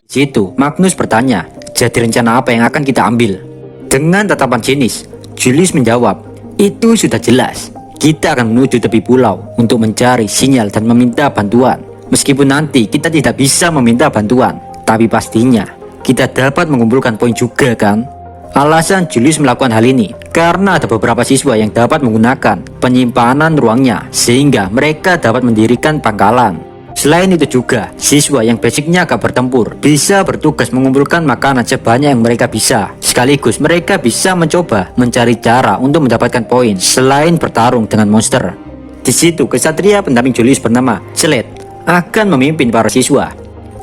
Situ, Magnus bertanya, jadi rencana apa yang akan kita ambil? Dengan tatapan sinis, Julius menjawab, itu sudah jelas. Kita akan menuju tepi pulau untuk mencari sinyal dan meminta bantuan. Meskipun nanti kita tidak bisa meminta bantuan, tapi pastinya kita dapat mengumpulkan poin juga kan? Alasan Julius melakukan hal ini karena ada beberapa siswa yang dapat menggunakan penyimpanan ruangnya sehingga mereka dapat mendirikan pangkalan. Selain itu juga, siswa yang basicnya agak bertempur bisa bertugas mengumpulkan makanan sebanyak yang mereka bisa. Sekaligus mereka bisa mencoba mencari cara untuk mendapatkan poin selain bertarung dengan monster. Di situ kesatria pendamping Julius bernama Slade akan memimpin para siswa.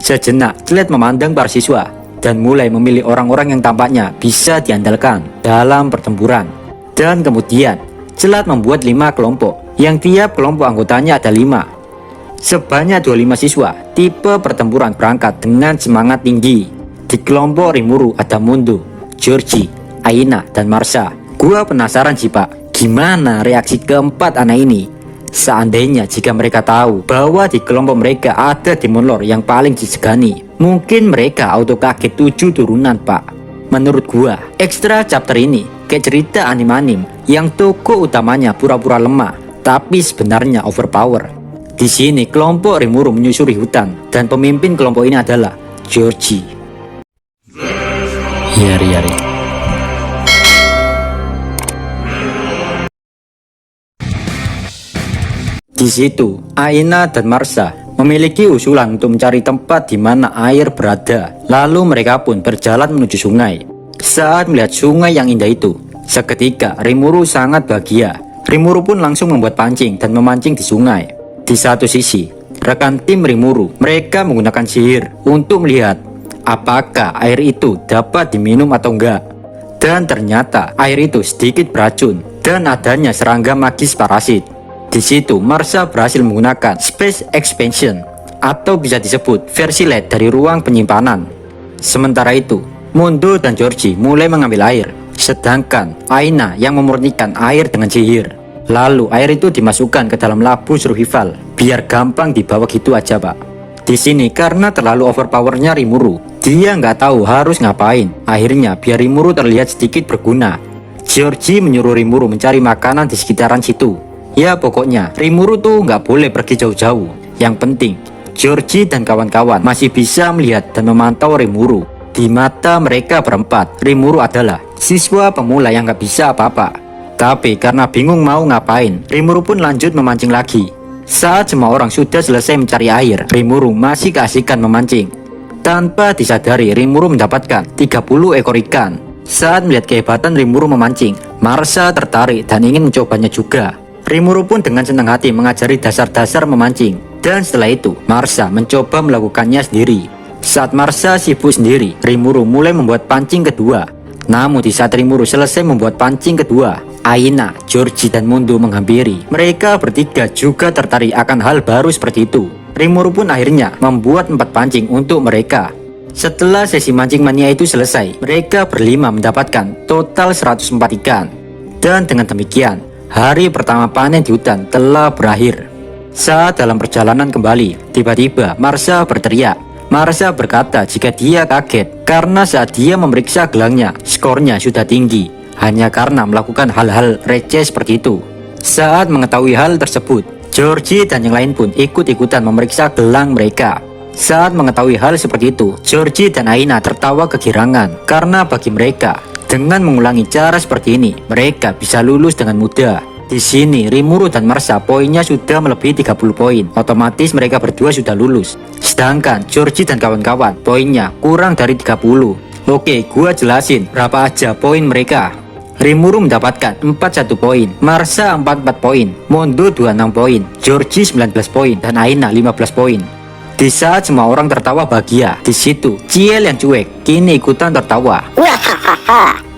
Sejenak Slade memandang para siswa dan mulai memilih orang-orang yang tampaknya bisa diandalkan dalam pertempuran. Dan kemudian Slade membuat 5 kelompok yang tiap kelompok anggotanya ada 5. Sebanyak 25 siswa tipe pertempuran berangkat dengan semangat tinggi. Di kelompok Rimuru ada Mundo, Georgie, Aina, dan Marsha. Gua penasaran sih pak, gimana reaksi keempat anak ini seandainya jika mereka tahu bahwa di kelompok mereka ada Demon Lord yang paling disegani. Mungkin mereka auto kaget 7 turunan pak. Menurut gua, ekstra chapter ini kayak cerita anim-anim yang tokoh utamanya pura-pura lemah tapi sebenarnya overpower. Di sini kelompok Rimuru menyusuri hutan dan pemimpin kelompok ini adalah Georgie. Yari. Di situ, Aina dan Marsha memiliki usulan untuk mencari tempat di mana air berada. Lalu mereka pun berjalan menuju sungai. Saat melihat sungai yang indah itu, seketika Rimuru sangat bahagia. Rimuru pun langsung membuat pancing dan memancing di sungai. Di satu sisi, rekan tim Rimuru, mereka menggunakan sihir untuk melihat apakah air itu dapat diminum atau enggak. Dan ternyata air itu sedikit beracun dan adanya serangga magis parasit. Di situ Marsha berhasil menggunakan Space Expansion atau bisa disebut versi LED dari ruang penyimpanan. Sementara itu, Mundo dan Georgie mulai mengambil air, sedangkan Aina yang memurnikan air dengan sihir. Lalu air itu dimasukkan ke dalam labu survival biar gampang dibawa gitu aja pak. Di sini karena terlalu overpowernya Rimuru, dia nggak tahu harus ngapain. Akhirnya biar Rimuru terlihat sedikit berguna, Georgie menyuruh Rimuru mencari makanan di sekitaran situ. Ya pokoknya Rimuru tuh nggak boleh pergi jauh-jauh. Yang penting Georgie dan kawan-kawan masih bisa melihat dan memantau Rimuru. Di mata mereka berempat, Rimuru adalah siswa pemula yang nggak bisa apa-apa. Tapi karena bingung mau ngapain, Rimuru pun lanjut memancing lagi. Saat semua orang sudah selesai mencari air, Rimuru masih keasikan memancing. Tanpa disadari, Rimuru mendapatkan 30 ekor ikan. Saat melihat kehebatan Rimuru memancing, Marsha tertarik dan ingin mencobanya juga. Rimuru pun dengan senang hati mengajari dasar-dasar memancing. Dan setelah itu, Marsha mencoba melakukannya sendiri. Saat Marsha sibuk sendiri, Rimuru mulai membuat pancing kedua. Namun di saat Rimuru selesai membuat pancing kedua, Aina, Georgie, dan Mundo menghampiri. Mereka bertiga juga tertarik akan hal baru seperti itu. Rimuru pun akhirnya membuat 4 pancing untuk mereka. Setelah sesi mancing mania itu selesai, mereka berlima mendapatkan total 104 ikan. Dan dengan demikian, hari pertama panen di hutan telah berakhir. Saat dalam perjalanan kembali, tiba-tiba Marsha berteriak. Marsha berkata jika dia kaget karena saat dia memeriksa gelangnya, skornya sudah tinggi hanya karena melakukan hal-hal receh seperti itu. Saat mengetahui hal tersebut, Georgie dan yang lain pun ikut-ikutan memeriksa gelang mereka. Saat mengetahui hal seperti itu, Georgie dan Aina tertawa kegirangan karena bagi mereka, dengan mengulangi cara seperti ini, mereka bisa lulus dengan mudah. Di sini Rimuru dan Marsha poinnya sudah melebihi 30 poin, otomatis mereka berdua sudah lulus. Sedangkan Georgie dan kawan-kawan poinnya kurang dari 30. Oke, gua jelasin berapa aja poin mereka. Rimuru mendapatkan 41 poin, Marsha 44 poin, Mundo 26 poin, Georgie 19 poin, dan Aina 15 poin. Di saat semua orang tertawa bahagia, di situ Ciel yang cuek kini ikutan tertawa.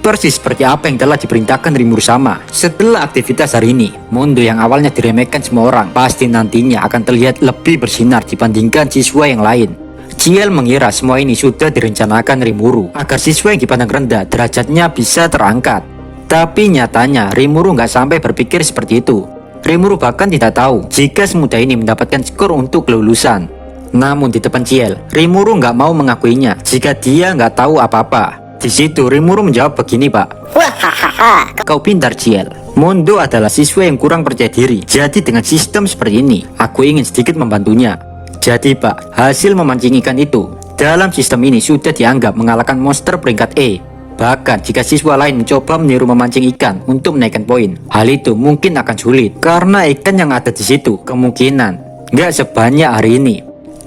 Persis seperti apa yang telah diperintahkan Rimuru sama. Setelah aktivitas hari ini, Mundo yang awalnya diremehkan semua orang pasti nantinya akan terlihat lebih bersinar dibandingkan siswa yang lain. Ciel mengira semua ini sudah direncanakan Rimuru agar siswa yang dipandang rendah derajatnya bisa terangkat. Tapi nyatanya Rimuru nggak sampai berpikir seperti itu. Rimuru bahkan tidak tahu jika semudah ini mendapatkan skor untuk kelulusan. Namun di depan Ciel, Rimuru nggak mau mengakuinya jika dia nggak tahu apa-apa. Di situ Rimuru menjawab begini, Pak. Wahaha. Kau pintar, Ciel. Mondo adalah siswa yang kurang percaya diri. Jadi dengan sistem seperti ini, aku ingin sedikit membantunya. Jadi Pak, hasil memancing ikan itu dalam sistem ini sudah dianggap mengalahkan monster peringkat E. Bahkan jika siswa lain mencoba meniru memancing ikan untuk menaikkan poin, hal itu mungkin akan sulit karena ikan yang ada di situ kemungkinan nggak sebanyak hari ini.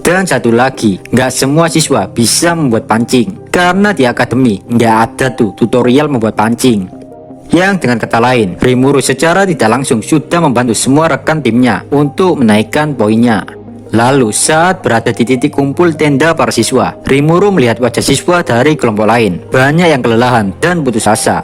Dan satu lagi, nggak semua siswa bisa membuat pancing karena di akademi nggak ada tuh tutorial membuat pancing. Yang dengan kata lain, Rimuru secara tidak langsung sudah membantu semua rekan timnya untuk menaikkan poinnya. Lalu saat berada di titik kumpul tenda para siswa, Rimuru melihat wajah siswa dari kelompok lain. Banyak yang kelelahan dan putus asa.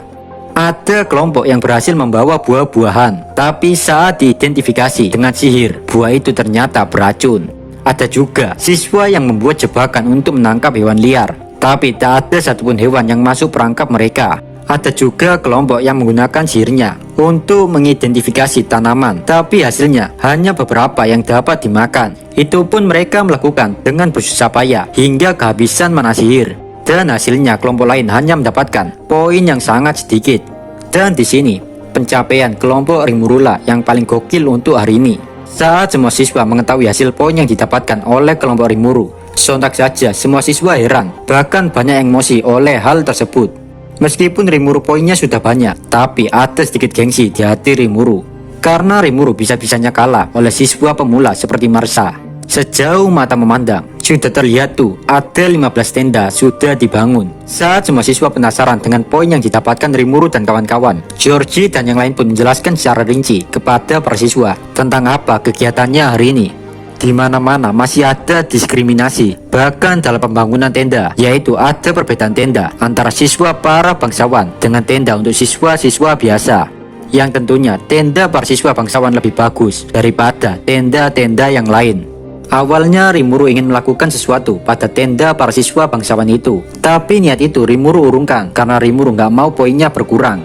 Ada kelompok yang berhasil membawa buah-buahan, tapi saat diidentifikasi dengan sihir, buah itu ternyata beracun. Ada juga siswa yang membuat jebakan untuk menangkap hewan liar, tapi tak ada satupun hewan yang masuk perangkap mereka. Ada juga kelompok yang menggunakan sihirnya untuk mengidentifikasi tanaman, tapi hasilnya hanya beberapa yang dapat dimakan. Itu pun mereka melakukan dengan bersusah payah hingga kehabisan mana sihir. Dan hasilnya kelompok lain hanya mendapatkan poin yang sangat sedikit. Dan di sini pencapaian kelompok Rimurula yang paling gokil untuk hari ini. Saat semua siswa mengetahui hasil poin yang didapatkan oleh kelompok Rimuru, sontak saja semua siswa heran, bahkan banyak yang emosi oleh hal tersebut. Meskipun Rimuru poinnya sudah banyak, tapi ada sedikit gengsi di hati Rimuru. Karena Rimuru bisa-bisanya kalah oleh siswa pemula seperti Marsa. Sejauh mata memandang, sudah terlihat tuh ada 15 tenda sudah dibangun. Saat semua siswa penasaran dengan poin yang didapatkan Rimuru dan kawan-kawan, Georgie dan yang lain pun menjelaskan secara rinci kepada para siswa tentang apa kegiatannya hari ini. Di mana-mana masih ada diskriminasi, bahkan dalam pembangunan tenda, yaitu ada perbedaan tenda antara siswa para bangsawan dengan tenda untuk siswa-siswa biasa. Yang tentunya tenda para siswa bangsawan lebih bagus daripada tenda-tenda yang lain. Awalnya Rimuru ingin melakukan sesuatu pada tenda para siswa bangsawan itu, tapi niat itu Rimuru urungkan karena Rimuru nggak mau poinnya berkurang.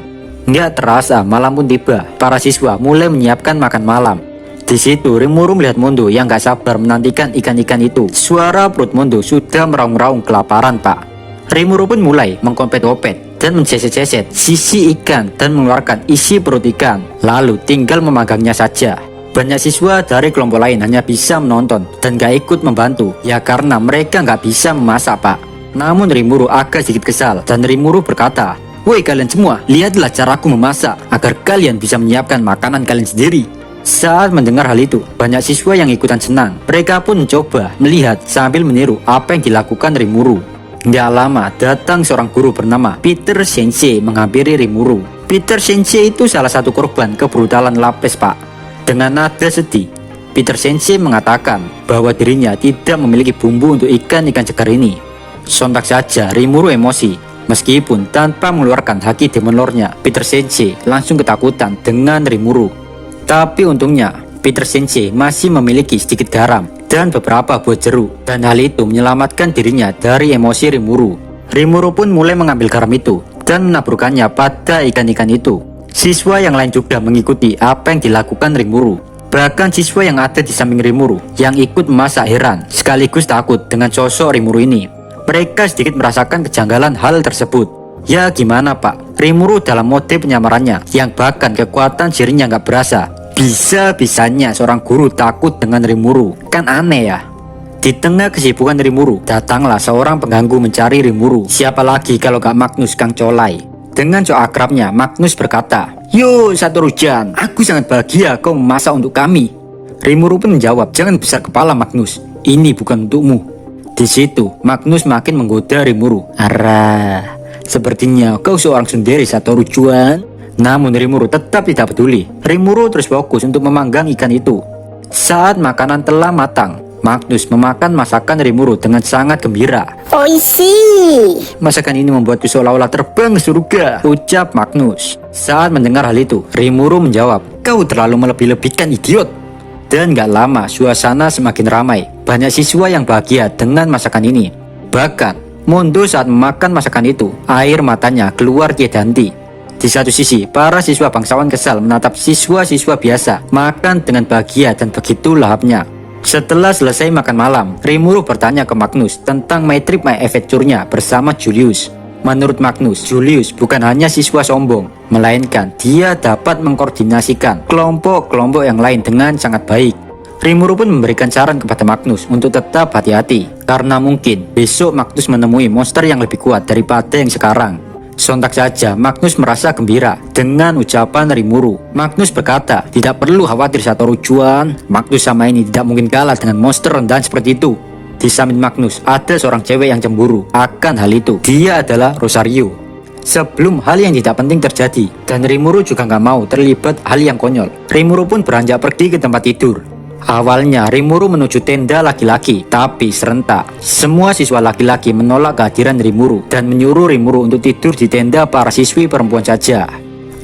Nggak terasa malam pun tiba, para siswa mulai menyiapkan makan malam. Di situ Rimuru melihat Mondo yang gak sabar menantikan ikan-ikan itu. Suara perut Mondo sudah meraung-raung kelaparan, Pak. Rimuru pun mulai mengkompet-kopet dan menceset-ceset sisi ikan dan mengeluarkan isi perut ikan. Lalu tinggal memagangnya saja. Banyak siswa dari kelompok lain hanya bisa menonton dan gak ikut membantu, ya karena mereka gak bisa memasak, Pak. Namun Rimuru agak sedikit kesal dan Rimuru berkata, "Woi kalian semua, lihatlah caraku memasak agar kalian bisa menyiapkan makanan kalian sendiri." Saat mendengar hal itu, banyak siswa yang ikutan senang. Mereka pun mencoba melihat sambil meniru apa yang dilakukan Rimuru. Nggak lama, datang seorang guru bernama Peter Sensei menghampiri Rimuru. Peter Sensei itu salah satu korban kebrutalan Lapes, Pak. Dengan nada sedih, Peter Sensei mengatakan bahwa dirinya tidak memiliki bumbu untuk ikan-ikan segar ini. Sontak saja Rimuru emosi. Meskipun tanpa mengeluarkan haki Demon Lord-nya, Peter Sensei langsung ketakutan dengan Rimuru. Tapi untungnya, Peter Sensei masih memiliki sedikit garam dan beberapa buah jeruk, dan hal itu menyelamatkan dirinya dari emosi Rimuru. Rimuru pun mulai mengambil garam itu dan menaburkannya pada ikan-ikan itu. Siswa yang lain juga mengikuti apa yang dilakukan Rimuru. Bahkan siswa yang ada di samping Rimuru yang ikut memasak heran sekaligus takut dengan sosok Rimuru ini. Mereka sedikit merasakan kejanggalan hal tersebut. Ya gimana, Pak? Rimuru dalam mode penyamarannya yang bahkan kekuatan sihirnya nggak berasa. Bisa-bisanya seorang guru takut dengan Rimuru, kan aneh ya. Di tengah kesibukan Rimuru, datanglah seorang pengganggu mencari Rimuru. Siapa lagi kalau gak Magnus Kang Colai. Dengan so akrabnya, Magnus berkata, "Yo Satoru-chan, aku sangat bahagia kau memasak untuk kami." Rimuru pun menjawab, "Jangan besar kepala Magnus, ini bukan untukmu." Di situ Magnus makin menggoda Rimuru. "Arah, sepertinya kau seorang sundere Satoru-chan." Namun Rimuru tetap tidak peduli. Rimuru terus fokus untuk memanggang ikan itu. Saat makanan telah matang, Magnus memakan masakan Rimuru dengan sangat gembira. Oishi. "Masakan ini membuatku seolah-olah terbang ke surga," ucap Magnus. Saat mendengar hal itu, Rimuru menjawab, "Kau terlalu melebih-lebihkan, idiot." Dan gak lama suasana semakin ramai. Banyak siswa yang bahagia dengan masakan ini. Bahkan Mondo saat memakan masakan itu, air matanya keluar tiada henti. Di satu sisi, para siswa bangsawan kesal menatap siswa-siswa biasa makan dengan bahagia dan begitu lahapnya. Setelah selesai makan malam, Rimuru bertanya ke Magnus tentang My Trip My Adventure-nya bersama Julius. Menurut Magnus, Julius bukan hanya siswa sombong, melainkan dia dapat mengkoordinasikan kelompok-kelompok yang lain dengan sangat baik. Rimuru pun memberikan saran kepada Magnus untuk tetap hati-hati, karena mungkin besok Magnus menemui monster yang lebih kuat daripada yang sekarang. Sontak saja Magnus merasa gembira dengan ucapan Rimuru. Magnus berkata, tidak perlu khawatir Satoru Juan, Magnus sama ini tidak mungkin kalah dengan monster rendahan seperti itu. Di samping Magnus, ada seorang cewek yang cemburu akan hal itu. Dia adalah Rosario. Sebelum hal yang tidak penting terjadi, dan Rimuru juga nggak mau terlibat hal yang konyol, Rimuru pun beranjak pergi ke tempat tidur. Awalnya Rimuru menuju tenda laki-laki, tapi serentak semua siswa laki-laki menolak kehadiran Rimuru dan menyuruh Rimuru untuk tidur di tenda para siswi perempuan saja.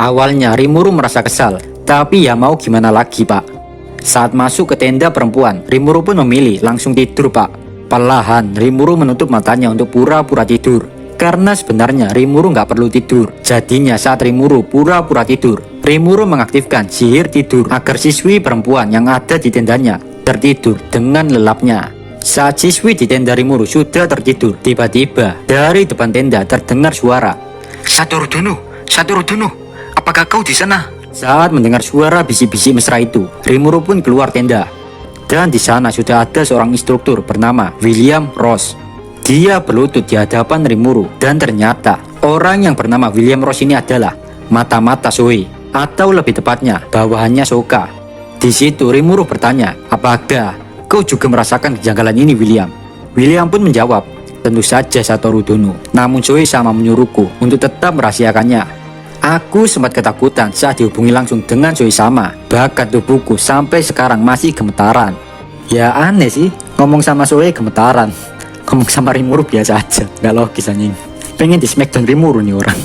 Awalnya Rimuru merasa kesal, tapi ya mau gimana lagi pak. Saat masuk ke tenda perempuan, Rimuru pun memilih langsung tidur pak. Perlahan Rimuru menutup matanya untuk pura-pura tidur, karena sebenarnya Rimuru nggak perlu tidur. Jadinya saat Rimuru pura-pura tidur, Rimuru mengaktifkan sihir tidur agar siswi perempuan yang ada di tendanya tertidur dengan lelapnya. Saat siswi di tenda Rimuru sudah tertidur, tiba-tiba dari depan tenda terdengar suara, Satoru Dono, apakah kau di sana? Saat mendengar suara bisik-bisik mesra itu, Rimuru pun keluar tenda. Dan di sana sudah ada seorang instruktur bernama William Ross. Dia berlutut di hadapan Rimuru, dan ternyata orang yang bernama William Ross ini adalah mata-mata Zoe, atau lebih tepatnya bawahannya Soka. Di situ Rimuru bertanya, apakah kau juga merasakan kejanggalan ini William? William pun menjawab, tentu saja Satoru Dono, namun Zoe sama menyuruhku untuk tetap merahasiakannya. Aku sempat ketakutan saat dihubungi langsung dengan Zoe sama, bahkan tubuhku sampai sekarang masih gemetaran. Ya aneh sih, ngomong sama Zoe gemetaran, ngomong sama Rimuru biasa aja, gak logis anjing. Pengen di smackdown Rimuru nih orang.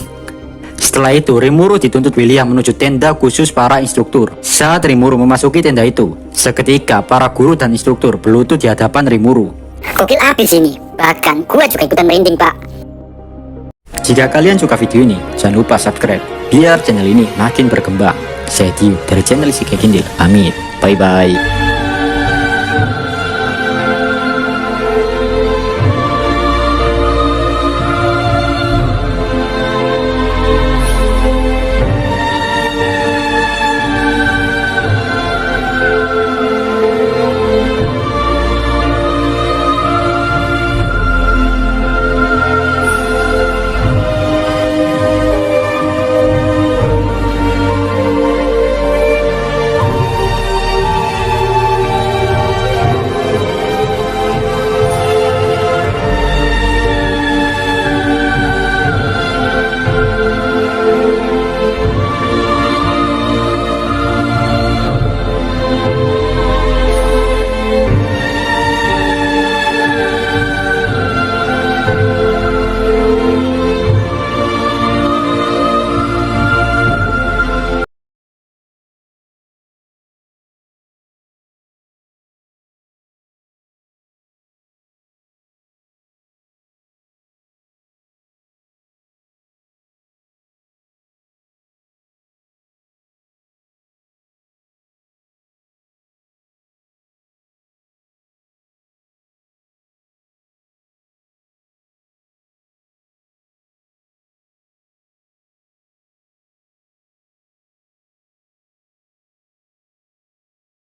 Setelah itu Rimuru dituntut William menuju tenda khusus para instruktur. Saat Rimuru memasuki tenda itu, seketika para guru dan instruktur berlutut di hadapan Rimuru. Gokil abis ini. Bahkan gua juga ikutan merinding pak. Jika kalian suka video ini, jangan lupa subscribe biar channel ini makin berkembang. Saya Dio dari channel Isi Kindle. Amin. Bye bye.